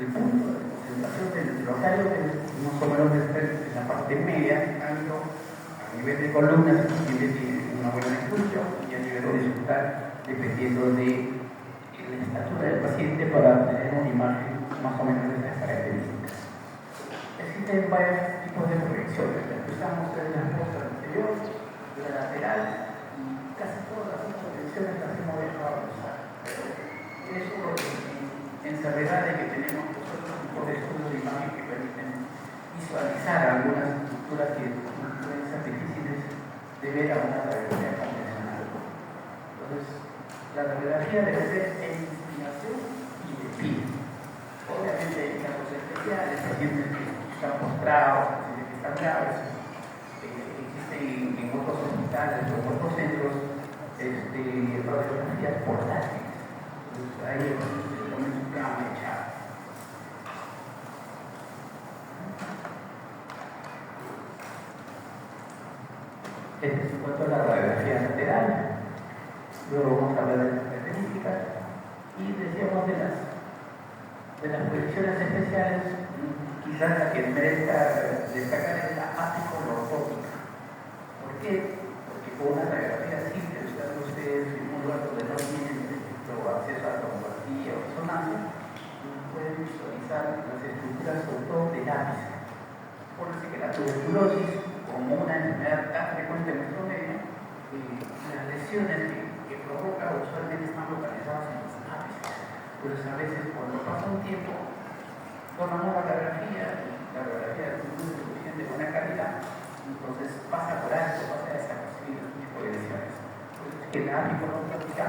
El punto de presentación del local es más o menos A nivel de columnas, el paciente tiene una buena distribución y a nivel horizontal, dependiendo de la estatura del paciente, para tener una imagen más o menos de estas características. Existen varios tipos de proyecciones. Empezamos en la fosa anterior, la lateral, y casi todas las proyecciones las hemos dejado de usar. Eso en realidad de que tenemos nosotros por estudios de imagen que permiten visualizar algunas estructuras que pueden ser difíciles de ver a una radiografía convencional. Entonces, la radiografía debe ser en inclinación y de pie. Obviamente hay casos especiales, pacientes que están postrados, pacientes que están graves. Existen en otros hospitales o en otros centros radiografías portátiles. Entonces, ahí se pone su cama echada. Este es en cuanto a la radiografía lateral. Luego vamos a hablar de las características y decíamos de las proyecciones especiales. Quizás la que merezca destacar es la apicolortópica. ¿Por qué? Porque con una radiografía simple, ustedes en un lugar donde no tienen acceso a tomografía o resonancia, pueden visualizar las estructuras sobre todo del ápice. Por decir que la tuberculosis, como una enfermedad tan frecuente en nuestro medio, las lesiones que provoca usualmente están localizadas en los ápices. Entonces a veces cuando pasa un tiempo, tomamos la radiografía, y la radiografía no es suficiente de buena calidad, entonces pasa por alto, pasa desapercibido este tipo de lesiones. Entonces que la apicolortópica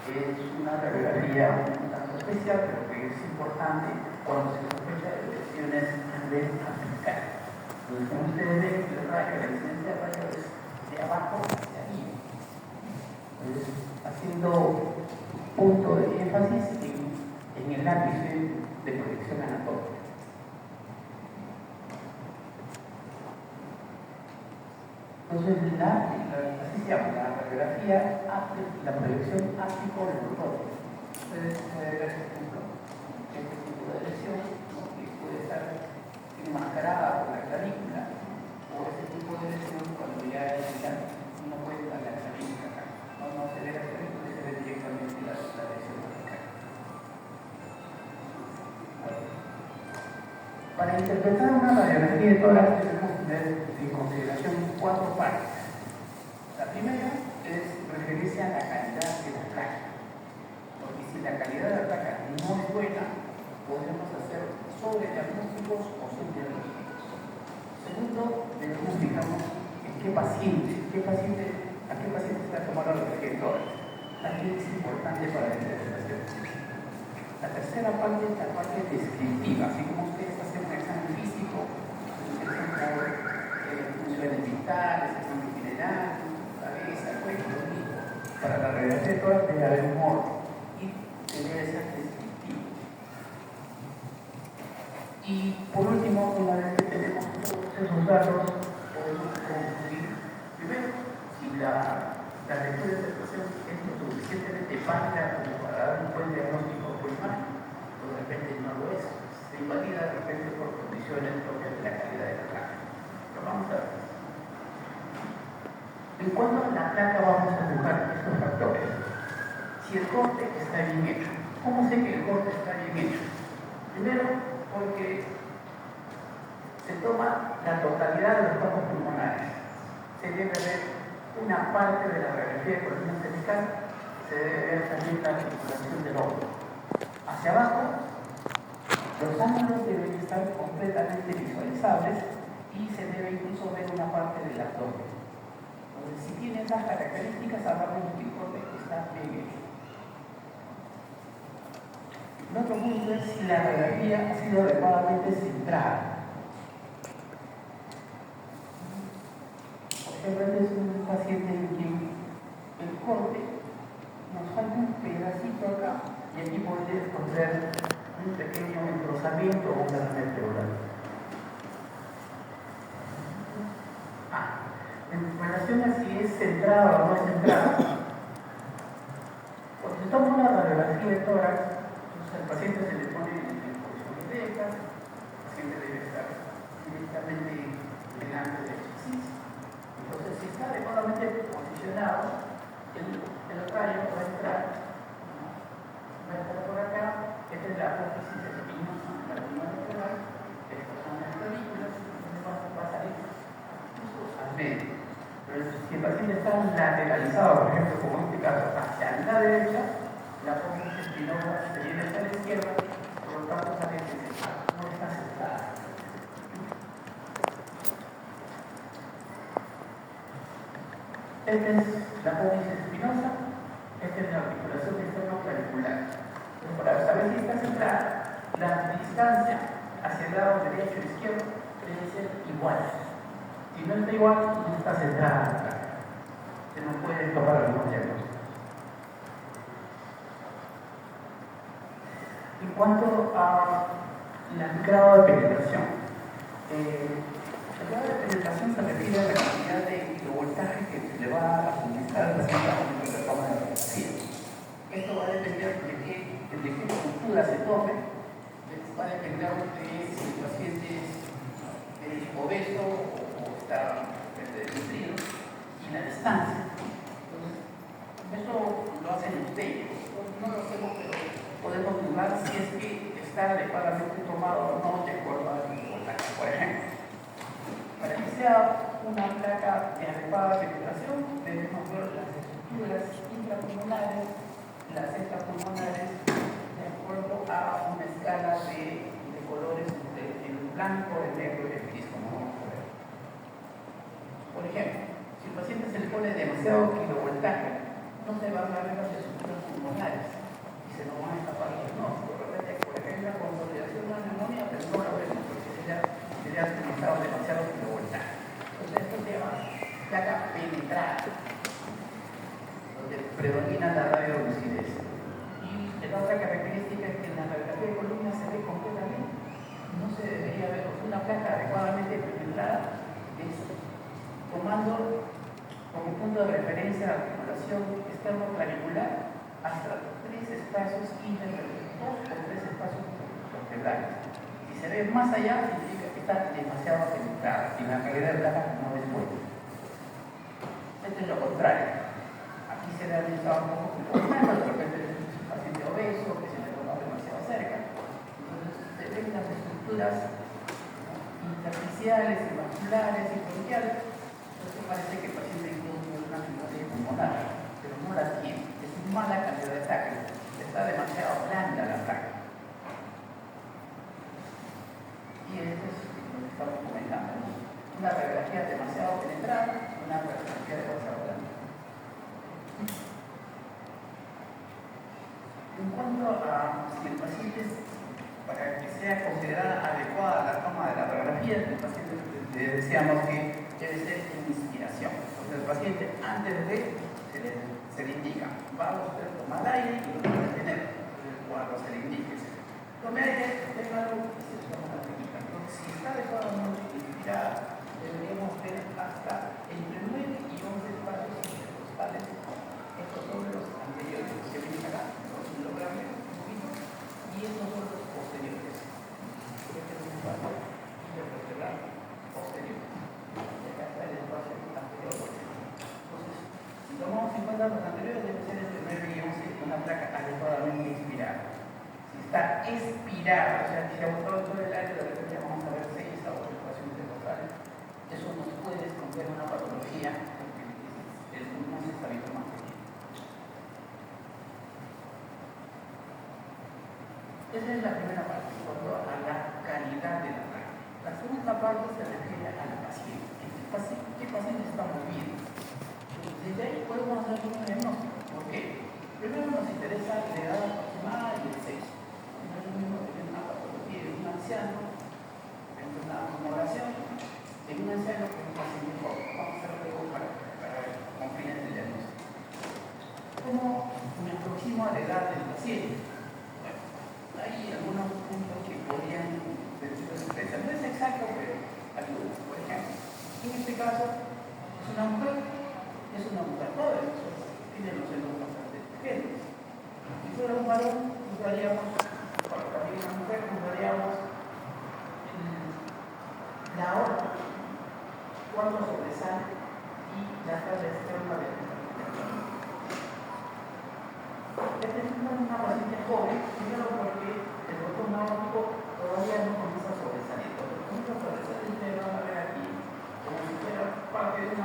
es una radiografía un tanto especial, pero que es importante cuando se sospecha de lesiones a nivel apical. Entonces, como ustedes ven, el rayo, la incidencia de rayo es de abajo hacia arriba. Entonces, haciendo punto de énfasis en el ápice de proyección anatómica. Entonces, así se llama la radiografía, la proyección apicolortópica. Ustedes pueden ver, por ejemplo, este tipo de lesión, ¿no?, que puede estar enmascarada por la clavícula, o este tipo de lesión cuando ya no cuenta la clavícula acá. No se ve la clavícula, se ve directamente la lesión acá. Bueno, para interpretar una radiografía de tórax debemos tener en consideración 4 partes. La primera es referirse a la calidad de la placa, porque si la calidad de la placa no es buena, podemos hacer sobrediagnósticos o subdiagnósticos. Segundo, debemos fijarnos en a qué paciente está tomando la radiografía de tórax. También es importante para la interpretación. La tercera parte es la parte descriptiva, así como ustedes hacen un examen físico, funciones vitales, examen general, cabeza, cuello, lo mismo. Para la radiografía de tórax debe haber un orden y debe ser descriptivo. Y por último, una vez que tenemos todos esos datos, podemos concluir primero si la lectura de interpretación es lo suficientemente válida como para dar un buen diagnóstico por imagen, o de repente no lo es. Se invalida de repente por condiciones propias de la calidad de la placa. Pero vamos a ver. En cuanto a la placa, vamos a buscar estos factores. Si el corte está bien hecho. ¿Cómo sé que el corte está bien hecho? Primero, porque se toma la totalidad de los campos pulmonares. Se debe ver una parte de la radiografía de columna cervical, se debe ver también la articulación del hombro. Hacia abajo, los ángulos deben estar completamente visualizables y se debe incluso ver una parte del abdomen. Entonces, si tiene esas características, hablamos de que el corte está bien hecho. El otro punto es si la radiografía ha sido adecuadamente centrada. Por ejemplo, este es un paciente en quien el corte nos falta un pedacito acá y aquí podría encontrar un pequeño engrosamiento o un derrame pleural. En relación a si es centrada o no es centrada, cuando se toma una radiografía de tórax, al paciente se le pone en posición directa, el paciente debe estar directamente delante del chasis, medio. Pero si el paciente está lateralizado, por ejemplo, como en este caso, hacia la derecha, la apófisis espinosa se viene hacia la izquierda, por lo tanto sale sentada, no está sentada. Esta es la apófisis espinosa, esta es la articulación externo-clavicular. Para saber si está centrada, la distancia hacia el lado derecho o izquierdo debe ser igual. Si no está igual, no está centrada. Se nos puede tomar algunos diagnósticos. En cuanto al grado de penetración, el grado de penetración se refiere a la cantidad de kilovoltaje que se le va a suministrar al paciente con la toma de radiografía. Esto va a depender de qué estructura se tome, va a depender de si el paciente es obeso o está desnutrido y la distancia. Entonces, eso lo hacen ustedes. No lo hacemos, pero podemos dudar si es que está adecuadamente tomado o no de acuerdo a la kilovoltaje. Por ejemplo, para que sea una placa de adecuada penetración, debemos ver las estructuras intrapulmonares, las extrapulmonares, de acuerdo a una escala de colores entre el blanco, el negro y el gris, como vamos a ver. Por ejemplo, si el paciente se le pone demasiado kilovoltaje, no se van a ver las estructuras pulmonares y se nos van a escapar los diagnósticos. Por ejemplo, la consolidación de una neumonía, pero no la vemos porque sería demasiado kilovoltaje. Entonces, esto se llama placa penetrada, donde predomina la radiolucidez. Y la otra característica es que en la radiografía de columna se ve completamente. No se debería ver una placa adecuadamente penetrada, es tomando como punto de referencia la articulación externo-clavicular hasta 3 espacios intervertebrales, 2 o 3 espacios vertebrales. Si se ve más allá, significa que está demasiado penetrada y la calidad de placa no es buena. Esto es lo contrario. Aquí se le ha realizado un poco menos, de repente es un paciente obeso que se le toma demasiado cerca. Entonces se ven las estructuras intersticiales, vasculares y bronquiales. Entonces parece que el paciente tiene una fibrosis pulmonar, pero no la tiene. Es mala calidad de placa. Está demasiado blanda la placa. Y esto es lo que estamos comentando, ¿no? Una radiografía demasiado penetrada, una radiografía demasiado blanda. En cuanto a si el paciente, para que sea considerada adecuada la toma de la radiografía, el paciente le decíamos que debe ser en inspiración. Entonces el paciente antes de se le indica, va a usted tomar aire y lo va a retener. Cuando se le indique, tome aire, tenga algo que se llama la técnica. Entonces, si está adecuadamente inspirada, deberíamos ver hasta entre 9 y 11 espacios intercostales. Estos son los anteriores que vienen acá, lo logran ver un poquito, y estos son los posteriores. Este es un espacio intervertebral posterior. Y acá está el espacio anterior. Entonces, si tomamos en cuenta los anteriores, debe ser entre 9 y 11 una placa adecuadamente inspirada. Si está expirada, o sea, que se ha botado todo el aire, de repente vamos a ver 6 a 8 espacios intercostales. Eso nos puede esconder una patología porque el pulmón se está viendo más pequeño. Esa es la primera parte, en cuanto a la calidad de la placa. La segunda parte se refiere a la paciente. ¿Qué paciente estamos viendo? Desde ahí podemos hacer un diagnóstico. ¿Por qué? Primero nos interesa la edad aproximada y el sexo. No es lo mismo tener una patología de un anciano, en una malformación, en un anciano que un paciente joven. Vamos a hacerlo luego para con fines de diagnóstico. ¿Cómo me aproximo a la edad del paciente? Bueno, hay algunos puntos que podrían decir la sorpresa. No es exacto, pero ayuda. Por ejemplo, en este caso, es una mujer joven, tiene los senos bastante pequeños. Si fuera un varón, usaríamos, para también una mujer, usaríamos la aorta, cuando sobresale y la tabla externa del abdomen. Esta es una paciente joven, primero porque el botón aórtico todavía no comienza a sobresalir. Cuando comienza a sobresalir, ustedes van a ver aquí como si fuera parte de una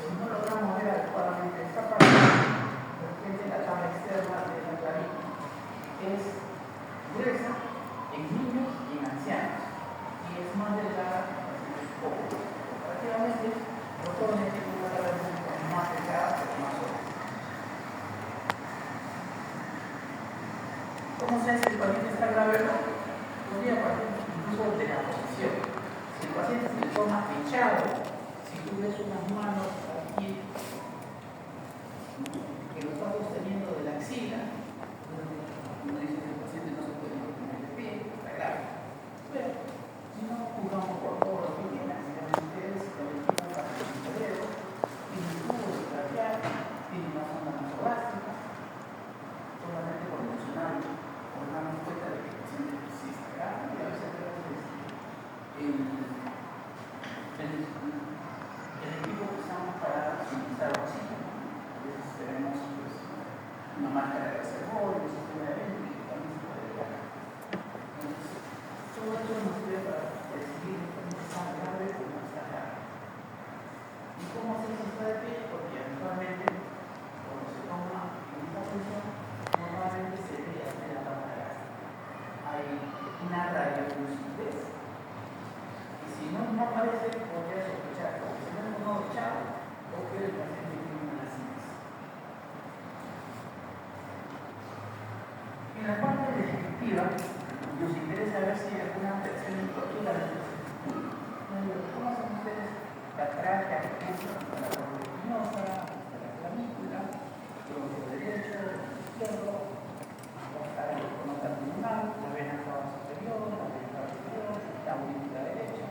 si no logramos ver adecuadamente esta parte, de repente la tabla externa de la clavícula es gruesa en niños y en ancianos, y es más delgada en pacientes jóvenes. Comparativamente, los jóvenes tienen una tabla más delgada pero más suave. ¿Cómo sé si el paciente está grave o no? Podría partir incluso de la posición. Si el paciente se toma echado, si tú ves unas manos aquí que lo está sosteniendo de la axila, uno dice que el paciente no se puede poner de pie, está grave. Pero si no jugamos por todo lo que viene, ustedes con el equipo para el cerebro, tiene un tubo de traquear, tiene una zona nasogástrica, solamente por emocional, por darnos cuenta de que el paciente sí está grave y a veces el equipo que usamos para suministrar oxígeno. A veces tenemos pues, una máscara de reservorio, un sistema de vento que también se puede dar. Entonces, todo esto nos sirve para decidir si está grave o no está grave. ¿Y cómo se está de pie? Porque habitualmente, cuando se toma en esta posición, normalmente se ve hacia la tabla gástrica. Hay una radiolucidez. Y si no aparece, podría sospechar, porque si no es uno echado, o que el paciente tiene una citis. En la parte descriptiva, nos interesa ver si hay alguna afección infectiva de la estructura. ¿Cómo hacen ustedes la tráquea, por ejemplo, la correspinosa, la clavícula, el tronco derecho, el izquierdo, el cono pulmonar, la vena cava superior, la vena cava superior, la aurícula derecha,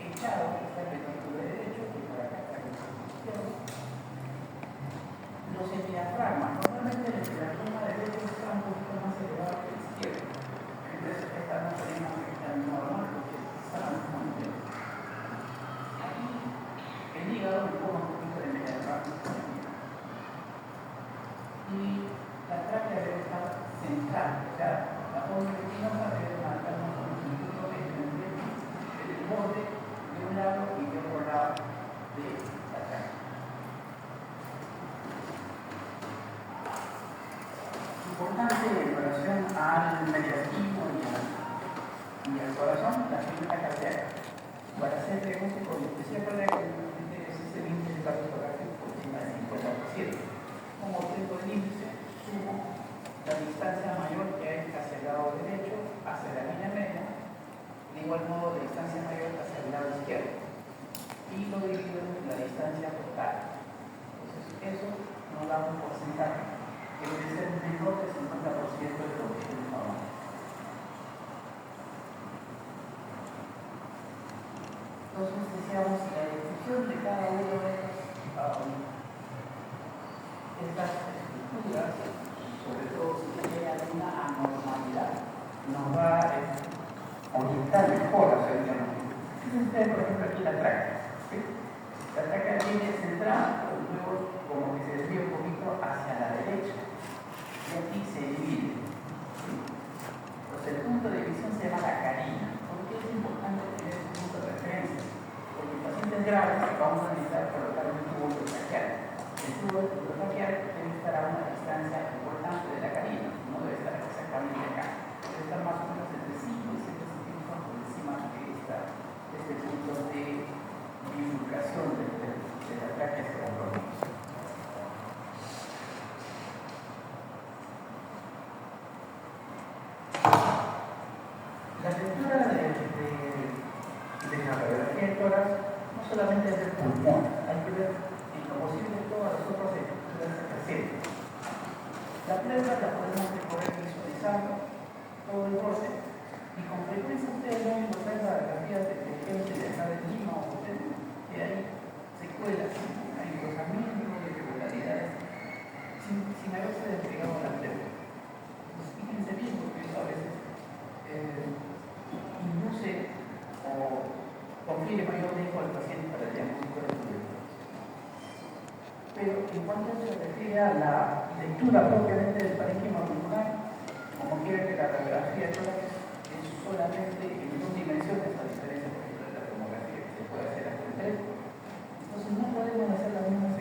echado, que está en el tronco derecho, y por acá está el tronco izquierdo. Los diafragmas, normalmente el diafragma derecho está un poquito más elevado que el izquierdo. Entonces, esta no tenemos que estar normal porque está al mismo nivel. Aquí, el hígado le pone un poquito de diafragma también. Y la tráquea debe estar central, o sea, la forma espinosa debe marcarnos con un punto del borde de un lado y de otro lado de la tráquea. Importante en relación al mediastinio y al corazón, la fibra cardíaca. Para hacer diagnóstico de siempre es ese índice de cardiothorácico por encima del 50%. Como tengo el índice, sumo la distancia mayor que hay hacia el lado derecho, hacia la línea media, de igual modo la distancia mayor hacia el lado izquierdo. Y lo divido en la distancia total. Entonces, eso nos da un porcentaje que debe ser menor del 50% de lo que es normal. Entonces decíamos la descripción de cada uno de estas estructuras, sobre todo si tiene alguna anormalidad, nos va a orientar mejor hacia el diagnóstico. Fíjense ustedes, por ejemplo, aquí la tráquea. ¿Sí? La tráquea viene centrada, pero luego como que se desvía un poquito hacia la derecha. Y aquí se divide. ¿Sí? Entonces el punto de división se llama la carina. ¿Por qué es importante tener este punto de referencia? Porque en pacientes graves vamos a necesitar colocar un tubo traqueal. El tubo traqueal debe estar a una distancia importante de la carina, no debe estar exactamente acá. Debe estar más o menos entre 5 y 7 centímetros por encima de este punto de bifurcación de la tráquea hacia la bronquis. La lectura de la radiografía de tórax no solamente es el pulmón, hay que ver en lo posible todas las otras estructuras presentes. La pleura la podemos recorrer visualizando todo el borde y con frecuencia ustedes ven los radiografías de gente de acá de Lima o de Perú, que hay secuelas, hay rozamientos, irregularidades, sin haberse desplegado la pleura. Entonces, fíjense bien porque eso a veces induce o confiere mayor riesgo al paciente para el diagnóstico de tuberculosis. Pero en cuanto se refiere a la lectura propiamente del parénquima pulmonar, como quieren que la radiografía es solamente en 2 dimensiones, a diferencia, por ejemplo, de la tomografía que se puede hacer hasta en 3. Entonces no podemos hacer las mismas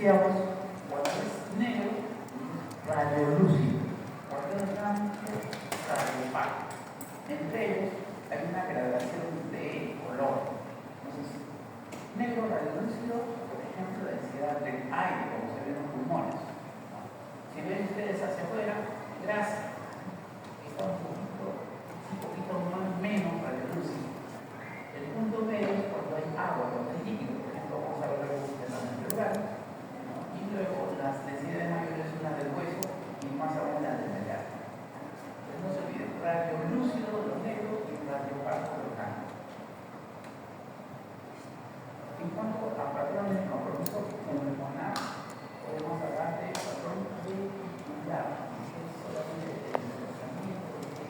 decíamos, cuando es negro, es rayo lúcido, cuando es blanco, rayo opaco. Entre ellos hay una gradación de color. Entonces, negro, rayo lúcido, por ejemplo, la densidad del aire, como se ve en los pulmones. Si ven ustedes hacia afuera, grasa, está un poquito más menos rayo lúcido. El punto medio es cuando hay agua, cuando hay líquido, por ejemplo, vamos a ver luego en la cerebral, ¿no? Y luego las densidades mayores son las del hueso y más aún las del metal. Entonces no se olviden, rayo lúcido de los negros y rayo opaco de los blancos. En cuanto a patrones morfológicos pulmonar, podemos hablar de patrón reticular, que es solamente el desplazamiento de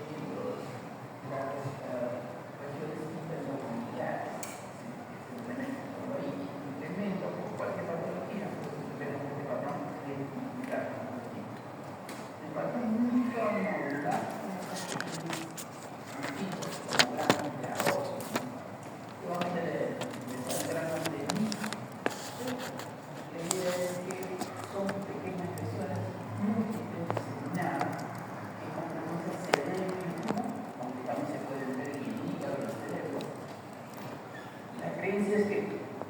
las regiones interloculares. Simplemente cuando hay incremento por cualquier patología, entonces vemos este patrón reticular. El patrón uniformodular antiguos como granos de arroz, que van a tener granos de mijo. La idea es que son pequeñas lesiones multidisciplinares que con frecuencia se ven en el humo, aunque también se pueden ver en el hígado y el cerebro. La creencia es que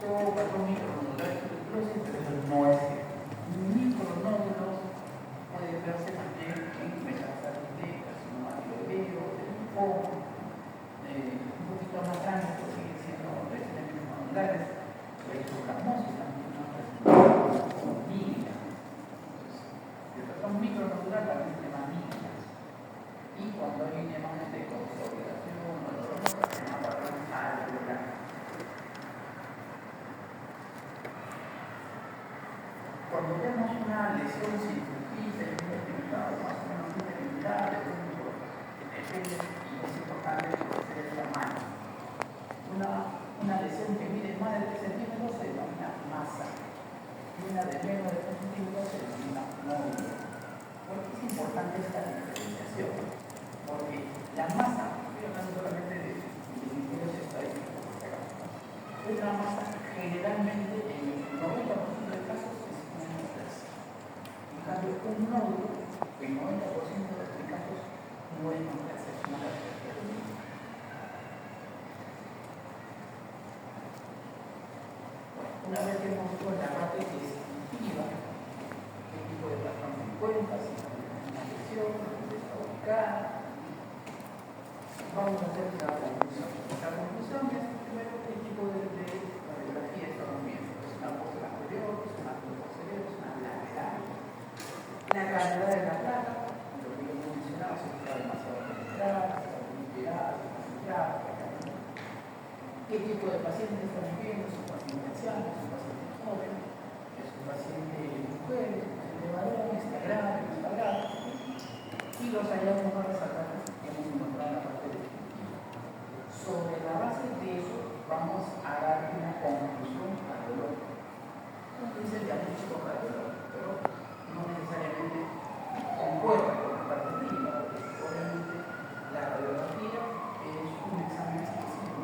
todo patrón micronodular es tuberculosis, pero eso no es cierto. Micronódulos puede verse también en metástasis de carcinoma tiroideo, de linfoma, un poquito más grande, pero siguen siendo lesiones micronodulares, electroplamosis también, como mímica. El patrón micronodular también se llama mímica. Y cuando hay imágenes de consolidación o dolorosa, se llama patrón alveolar. Cuando vemos una lesión circunscrita y un delimitado, más o menos muy delimitada, depende, y es importante conocer el tamaño. Una lesión que mide más de 3 centímetros se denomina masa, y una de menos de 3 centímetros se denomina nódulo. ¿Por qué es importante esta diferenciación? Porque la masa, estoy hablando solamente de criterios estadísticos, es una masa generalmente en el 90% de casos es una plaza. En cambio, un nódulo, el 90% de los casos no es una plaza, es una plaza. Una vez que hemos visto la parte descriptiva, qué tipo de patrón se encuentra, si es una lesión, dónde está ubicada, vamos a hacer la conclusión. La conclusión es primero qué tipo de radiografía estamos viendo. Es una postura anterior, es una posterior, es una lateral. La gravedad de la placa, lo que yo mencionaba, si está demasiado penetrada, si está muy pegada, si está centrada, qué tipo de paciente estamos viendo, es un paciente anciano, es un paciente joven, es un paciente mujer, es un paciente varón, está grave, no está grave, y los hallazgos más resaltantes que hemos encontrado en la parte descriptiva. Sobre la base de eso, vamos a dar una conclusión radiológica. Como dice el diagnóstico radiológico, pero no necesariamente concuerda con la parte clínica, porque obviamente la radiografía es un examen específico.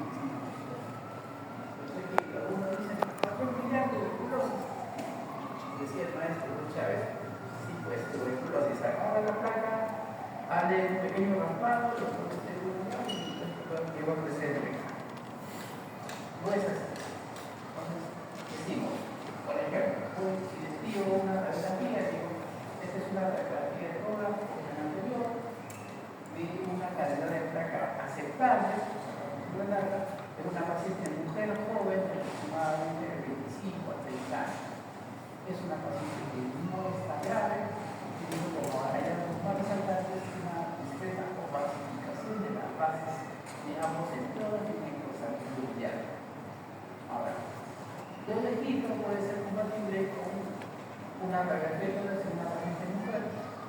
Uno dice, patrón biliar, tuberculosis. Decía el maestro Chávez, sí, pues tuberculosis, acaba la placa, hale un pequeño raspado, y después de llegó a crecer el pecho. No es así. Entonces, decimos, por ejemplo, si les digo una radiografía, digo, esta es una radiografía de toda la anterior, de una cadena de placa aceptable, muy larga, es una paciente mujer joven, aproximadamente de 25 a 30 años. Es una paciente que no está grave, tiene como hallazgos más resaltantes una discreta opacificación de las bases de ambos centros de microsanguinidad. Ahora, el registro puede ser compatible con una radiografía de una paciente mujer,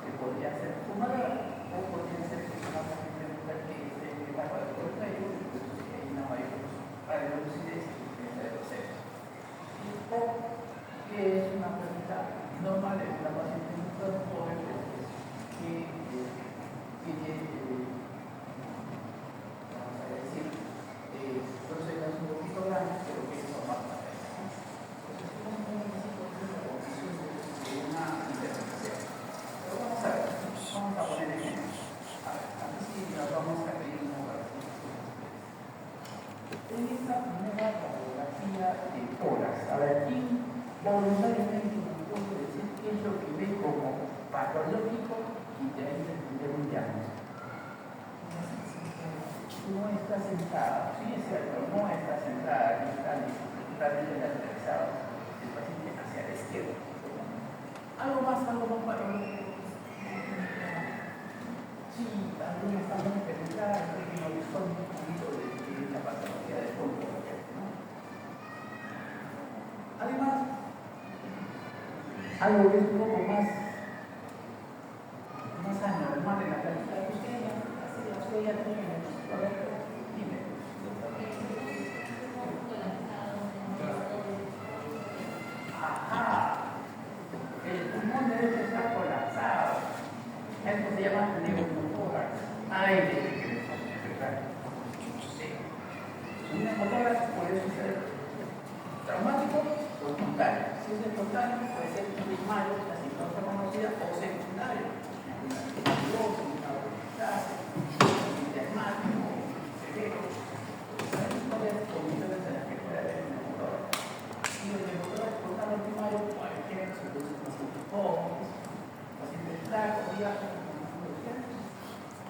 que podría ser fumadora, o podría ser una paciente mujer que esté en etapa de portfolio, una mayor radiolucidez y de proceso. O que es una pregunta normal en una paciente mujer joven que tiene, vamos a decir, procesos un poquito grandes, pero que es normal para ella. Entonces, ¿cómo necesito hacer la conclusión voluntariamente puedo decir qué es lo que ve como patológico y de ahí defender un diagnóstico. No está sentada, sí es cierto, no está sentada, no está totalmente lateralizado el paciente hacia la izquierda. Algo más patológico. Sí, también está muy penetrada, creo que no gustó un poquito de la patología del fondo, ¿no? Además, algo que es un poco más anormal en la práctica de usted ya tiene. Dime. Ajá. El pulmón derecho está colapsado. Esto se llama neumotórax. Un neumotórax puede ser traumático o espontáneo. Si es espontáneo, puede ser primario, la sintomatología conocida, o secundario.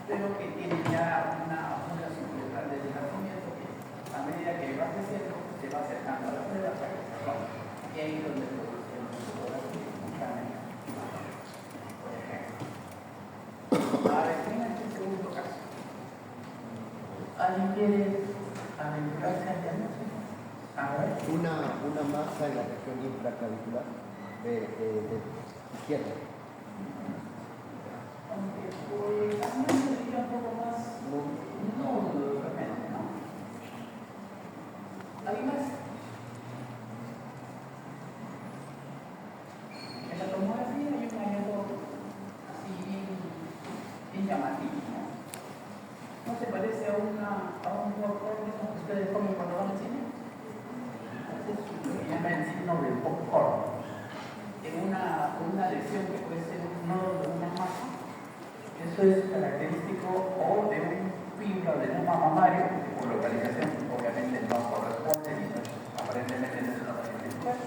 Pero que tiene ya una superioridad de nacimiento que a medida que va creciendo se va acercando a la prueba para que se rompa. Y ahí es donde producimos espontáneamente. Por ejemplo. Ahora, en este segundo caso, ¿alguien quiere aventurarse al diagnóstico? A ver. Una masa en la región infraclavicular de izquierda. Aunque pues a mí me diría un poco más no realmente, ¿no? ¿Alguien más? En la tomografía hay un hallazgo así bien llamativo, ¿no? ¿No se parece a un popcorn que ustedes comen cuando van al cine? Es lo que llama el signo del popcorn. En una lesión que puede ser un nodo de una masa. Eso es característico o de un fibroadenoma mamario, que por localización obviamente no corresponde y aparentemente no es una paciente.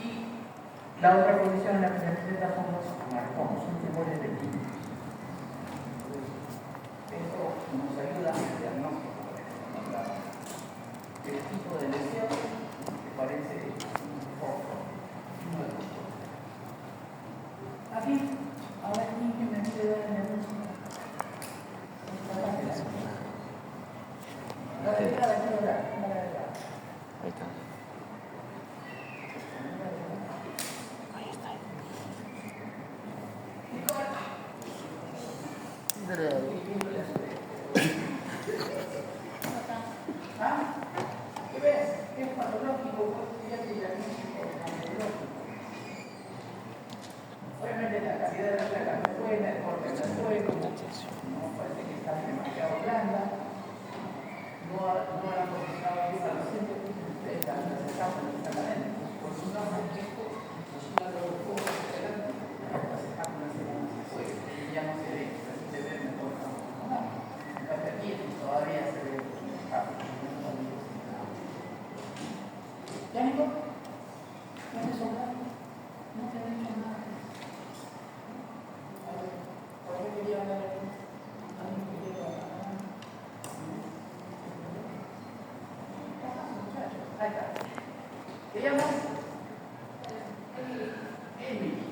Y la otra condición en la que se presenta son los marcomas, son tumores de líquidos. Eso nos ayuda en el diagnóstico, por ejemplo, el tipo de lesión que parece un poco. Aquí, ahora aquí que me quiere dar el anuncio. Ahí está. ¿Qué ves? ¿Qué es patológico? ¿Qué es diagnóstico? Obviamente la calidad de la placa no es buena, el corte no es bueno, no parece que está demasiado blanda, no han posicionado bien a los centros de las etapas que están adentro. Por un lado, esto es una locura adelante, las etapas se puede, ya no se ve, se ve mejor. Aquí todavía se ve. ¿Ya, Nico? ¿No te sobra? No te han dicho nada. ¿Por qué quería hablar aquí? ¿Alguien quería hablar? Ahí está. ¿Te llamas? Emily.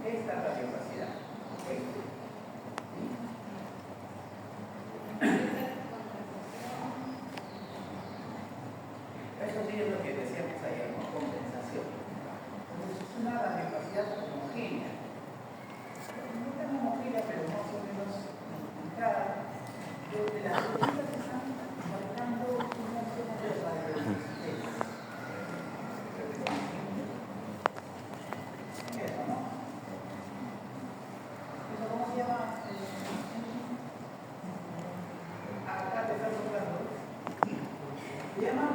Esta es la discapacidad. Eso sí es lo que decíamos ayer, ¿no? Compensación. Entonces es una radiocapacidad homogénea. No tan homogénea, pero más o menos unificada, donde las células están marcando una zona de radioresistencia. Eso, ¿no? ¿Eso cómo se llama? Acá te están hablando. ¿Se llama?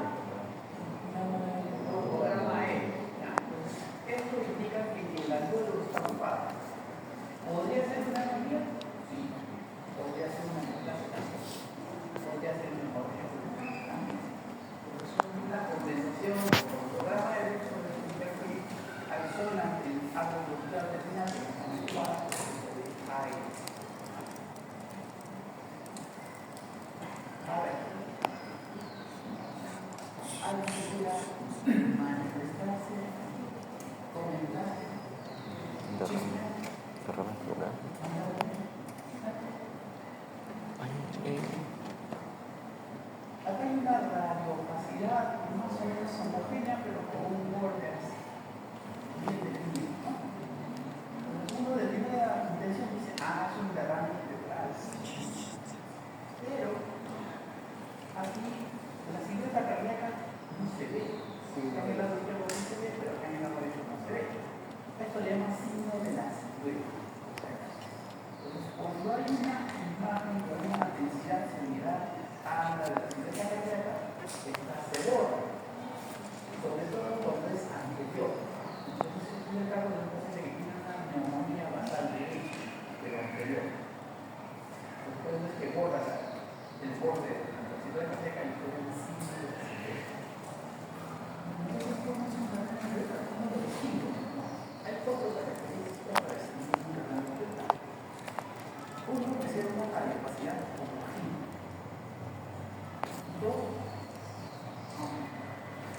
Esto indica que el alveolo está ocupado. ¿Podría ser una angina? Sí. Podría ser una angina.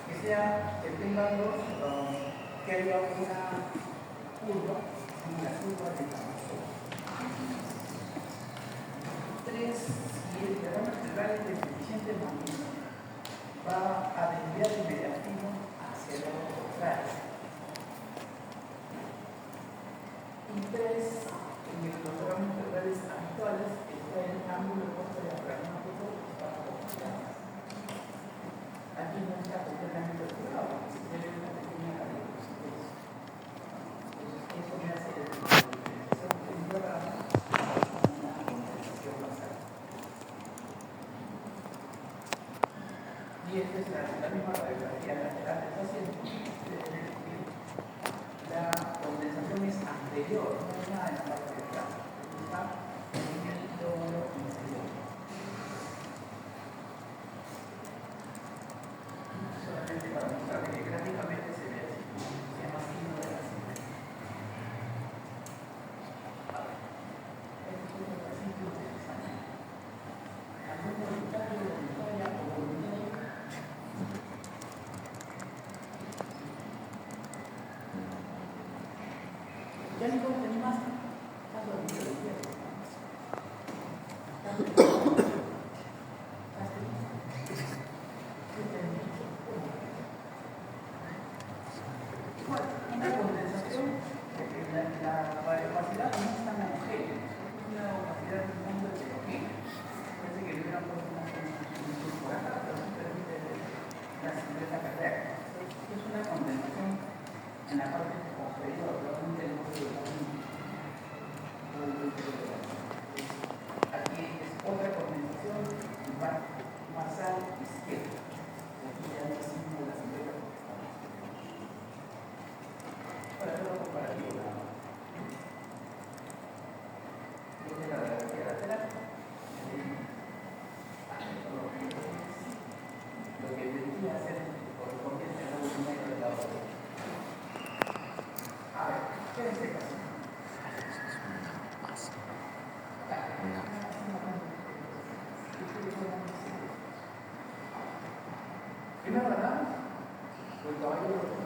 que sea, que tenga dos, que haya una curva, y la curva de Camusot. 3, si el terreno vertebral es de suficiente magnitud, va a desviar el negativo hacia el lado contrario. Y 3, en los órganos vertebrales habituales está el ángulo opuesto de la diafragma que está congelado. Aquí no está completamente curado, se ve una pequeña radiografía. Entonces, eso me hace la diferenciación de un diagrama a una condensación basal. Y esta es la misma radiografía lateral del paciente. La condensación es anterior, no hay nada en la parte de atrás. Está en el lóbulo inferior. Solamente para mostrar que gráficamente se ve así. Se llama signo de la simetría. Esto es un paciente interesante. Algún voluntario, voluntaria o voluntario. Ya ni puedo tener más. Tanto de video de izquierda. Una condensación, la radiopacidad no es tan homogénea, es una opacidad muy heterogénea. Parece que le hubieran puesto una condensación por acá, pero no permite la simpleza cardíaca. Es una condensación en la parte posterior, realmente el módulo de la aquí es otra condensación en parte basal izquierda. Aquí ya no es signo de la simetría. Para hacerlo comparativo, desde la radiografía lateral, lo que debería ser correspondiente al lado medio del lado derecho. A ver, ¿qué es este caso? Primero ganamos, el caballo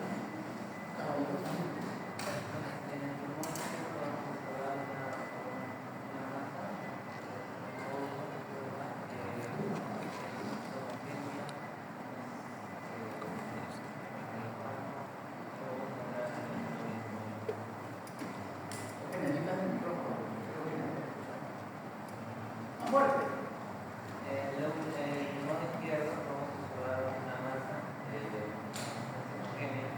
fuerte. El pulmón izquierdo vamos a observar una masa homogénea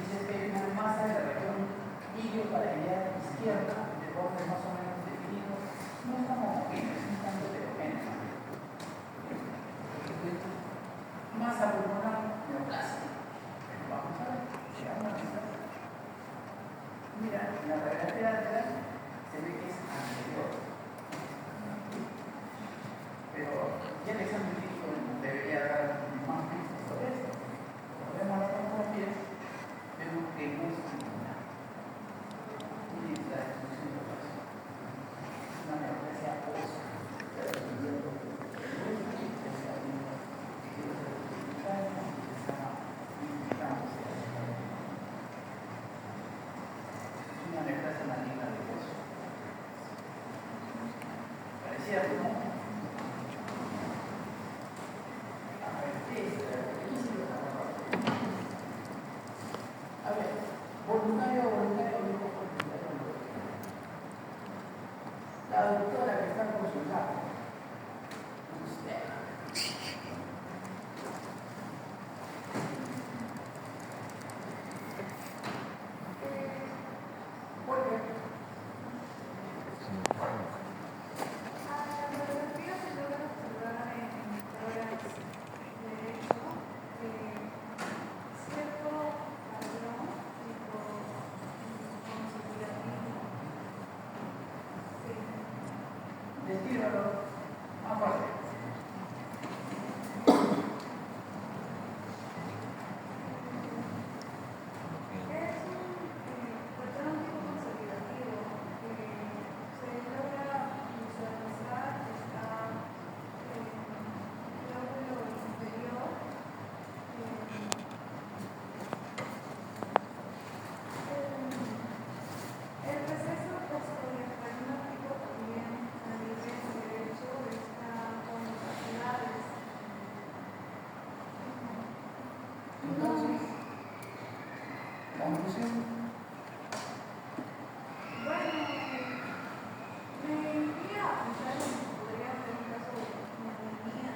Dices que hay una masa de la región iliofacial izquierda de bordes más o menos definidos. No es tan homogéneo, es un tanto heterogéneo. Masa pulmonar neoplástica. conclusión. Bueno, me iría a pensar en que podría ser un caso de neumonía.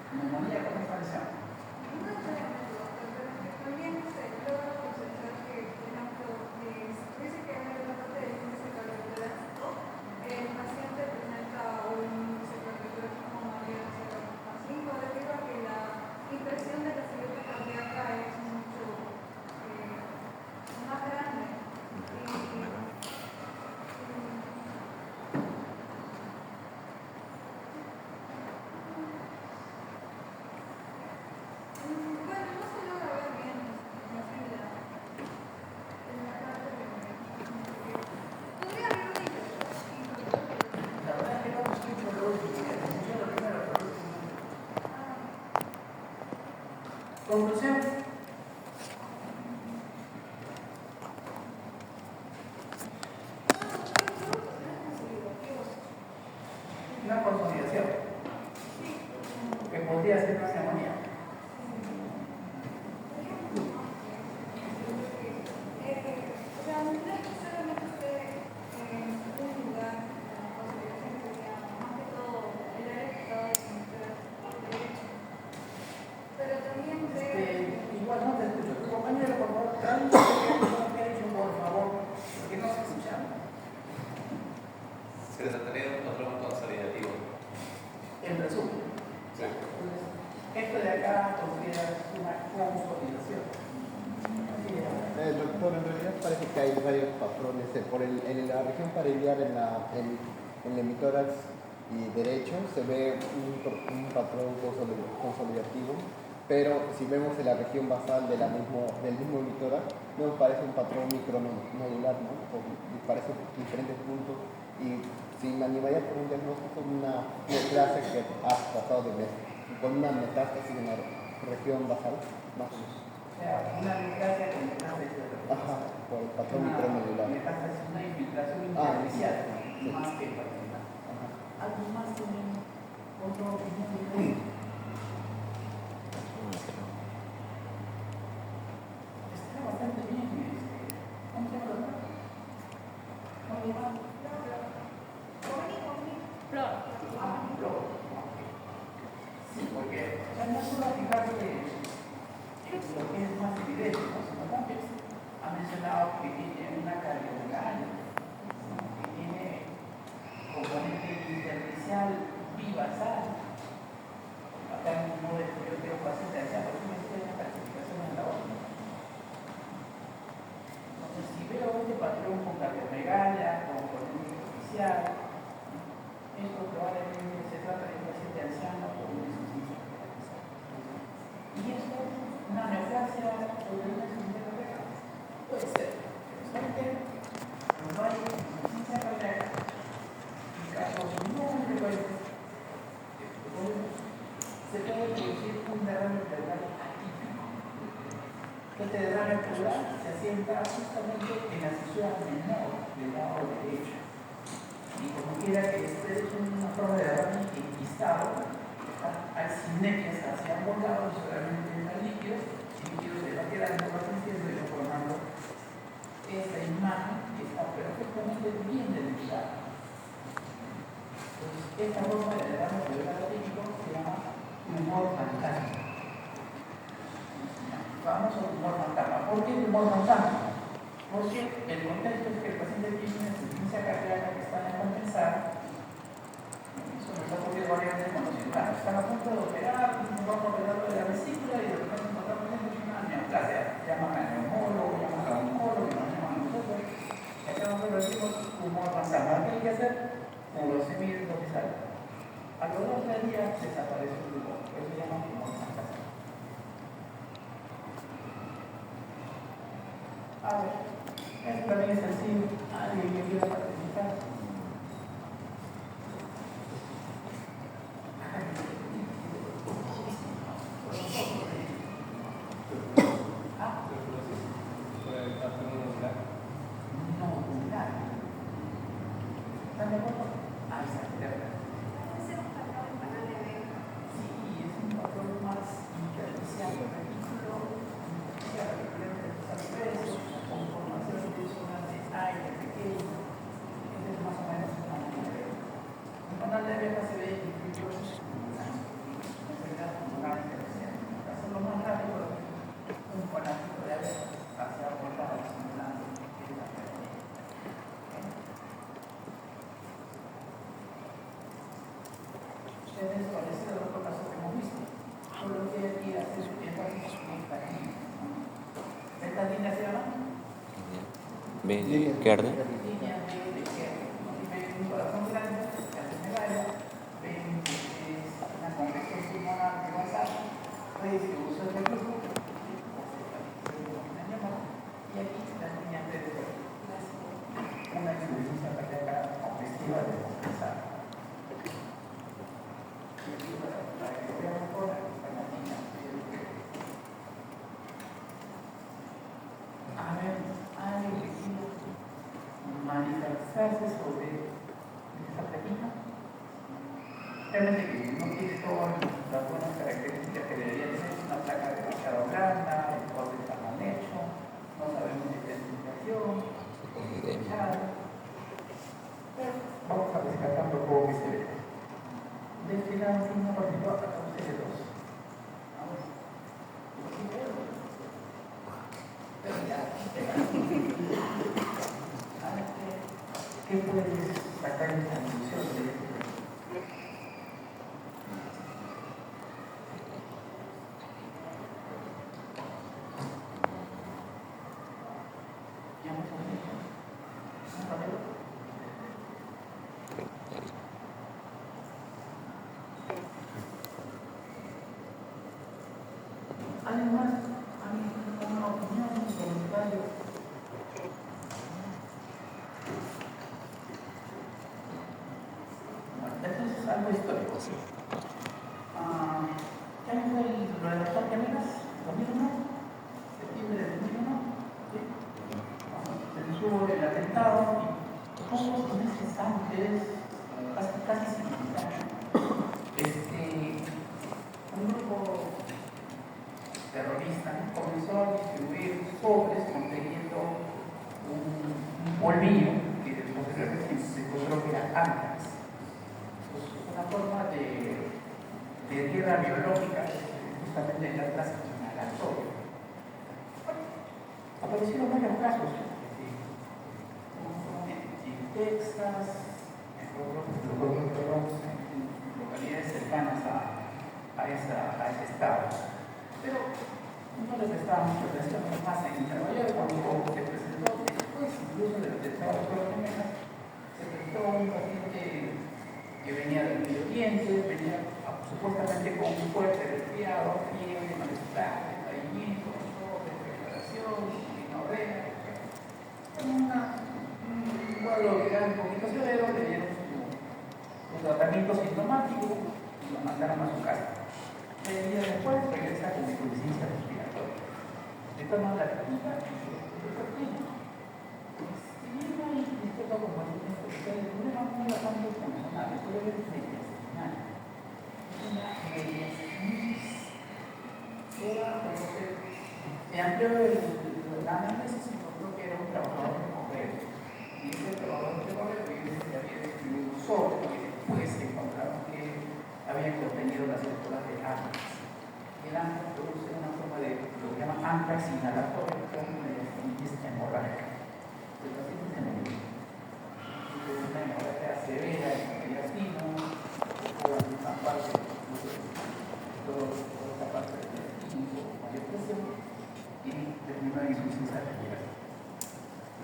Neumonía, ¿cómo está esa? No necesariamente, doctor, pero que también logro considerar que, por ejemplo, dice que en la parte del índice cardiovascular, el paciente presenta un índice cardiovascular como mayor a 0,5 debido a que la impresión de la silueta cardíaca es mucho más grande. Bueno, no se logra ver bien en la parte de podría haber una impresión. La verdad es que no escucho lo último, que yo lo primero que conclusión. Una consolidación que podría ser una neumonía. O sea, no necesariamente esté en un lugar, la consolidación sería más que todo el área que estaba desconectada por derecho. Pero también Igual no te escucho. Tu compañero, por favor, traduzca lo que ha dicho, por favor, porque no se escucha. Se trataría de un patrón consolidativo. En resumen, Sí. entonces, esto de acá considera una consolidación. Así es. Doctor, en realidad parece que hay varios patrones. En la región parietal, en el hemitórax y derecho, se ve un patrón consolidativo, pero si vemos en la región basal del mismo hemitórax, nos parece un patrón micronodular, ¿no? Parece diferentes puntos. Y si me animaría por un diagnóstico, una clase que ha pasado con una metástasis en la región basal, más o menos. O sea, una desgracia con metástasis de la Ajá, por el patrón micronodular. metástasis, una infiltración Ah, intersticial, sí. más que particular. Ajá. ¿Algo más tienen otra opinión? Está bastante bien. ¿Cómo se llama? ¿Cómo se llama? Sí, porque ya no solo fijarse en lo que es más evidente, ¿no? Sino también ha mencionado que tiene una cardiomegalia, ¿no? Que tiene componente intersticial bivasal. Acá no yo tengo paciente allá, porque me estoy en la clasificación en la otra. Entonces, si veo este patrón con cardiomegalia, con componente intersticial, esto probablemente se trata de un paciente anciano con una insuficiencia renal. Y esto es una neoplasia sobre una insuficiencia renal. Puede ser, pero solamente no hay insuficiencia renal en casos muy frecuentes se puede producir un derrame pleural atípico. Este derrame pleural se asienta justamente en la fisura menor del lado derecho. Y como quiera que esté es una forma de derrame enquistado, hay sinergias hacia ambos lados, solamente en los líquidos, y líquidos se va quedando, va creciendo y va formando esta imagen que está perfectamente bien delimitada. Entonces, esta forma de derrame pleural atípico se llama tumor fantasma. Famoso tumor fantasma. ¿Por qué tumor fantasma? Porque el contexto es que el paciente tiene una insuficiencia cardíaca que está descompensada. Eso nos ha ocurrido varias veces con los ciudadanos. Están a punto de operar, vamos a operar de la vesícula y de repente encontramos una neoplasia. Llaman al neumólogo, llaman al oncólogo, nos llaman a nosotros. Y acá nosotros decimos tumor fantasma. ¿Qué hay que hacer? Urosemir dorsal. A los 2 días desaparece el tumor. Por eso se llama tumor fantasma. A ver. Esto también es sencillo. ¿Alguien que quiera participar? No, ocular. ¿Están de acuerdo? Ah, exacto, de acuerdo. puede ser un patrón en canal de venta. Sí, es un patrón más intersticial, ridículo, B de izquierda. Línea B de izquierda. Ven un corazón grande, que hace medalla. Ven que es una compresión pulmonar que va a estar. Pues que usa el recurso. Y aquí la línea B de izquierda. Una insuficiencia cardíaca congestiva descompensada. Y aquí para que lo vean mejor, la línea B de izquierda. A ver, ¿hay elegido manifestarse sobre esta plaquita? Realmente que no tiene todas las buenas características que debería tener, una placa demasiado blanda, el corte está mal hecho, no sabemos si tiene inflación, pero vamos a rescatar un poco que se ve. Destinar un signo particular a ustedes dos. Vamos. ¿Qué puedes sacar en conclusión de esto? ¿Ya hemos dicho? ¿No, Pablo? ¿Alguien más? ¿Alguien con una opinión, un comentario? Entonces, algo histórico. ¿Qué año fue lo de las Torres Gemelas? ¿2001? ¿Septiembre de 2001? ¿Sí? Se hubo el atentado y pocos meses antes, casi 50 años, un grupo terrorista comenzó a distribuir sobres conteniendo un polvillo que después se encontró que era antrax. Una forma de guerra biológica, justamente en la transición al actor. Aparecieron varios casos en Texas, en localidades cercanas a ese estado. Pero no les prestaba mucha atención, más en Nueva York, cuando se presentó, después incluso del atentado de las Torres Gemelas, se presentó un paciente que venía del Medio Oriente, venía supuestamente con un fuerte resfriado, fiebre, malestar, estreñimiento, desesperación, dinorrea, con un cuadro viral un poquito severo, le dieron su tratamiento sintomático y lo mandaron a su casa. 3 días después regresa con insuficiencia respiratoria. Le toman la técnica y se termina. Si bien no hay dispuesto como el problema no era tanto funcional, el problema es medicinal. Una se amplió el análisis y encontró que era un trabajador de correo. Y ese trabajador de correo dice que había distribuido un sobre que después se encontraron que había contenido las esporas de antrax. El antrax produce una forma de lo que llaman antrax inhalatorio, que es una meningitis hemorrágica. El paciente se murió. Es una hemorragia severa, es un intestino, toda esta parte, toda esta parte del intestino, mayor presión, y terminó en insuficiencia respiratoria.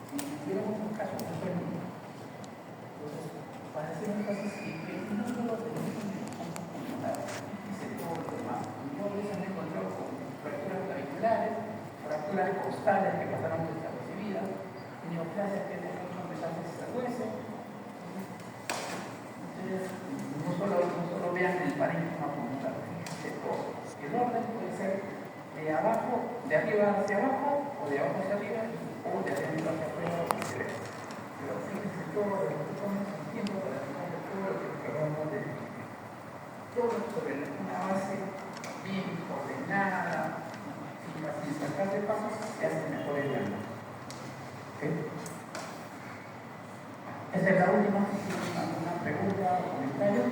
Si tuviéramos un caso de enfermedad, entonces, para hacer un caso que no solo tenemos yo a veces me he encontrado con fracturas claviculares, fracturas costales que pasaron desapercibidas, neoplasias que han hecho metástasis al hueso. Entonces, no solo vean el parénquima como tal, el orden puede ser de arriba hacia abajo, o de abajo hacia arriba, o de arriba hacia afuera o viceversa. Pero fíjense todo lo que estamos haciendo para fijar todo lo que acabamos de decir. Todo sobre una base bien ordenada, sin sacar de pasos, se hace mejor el diagnóstico. ¿Okay? Esa es la última. ¿Alguna pregunta o comentario?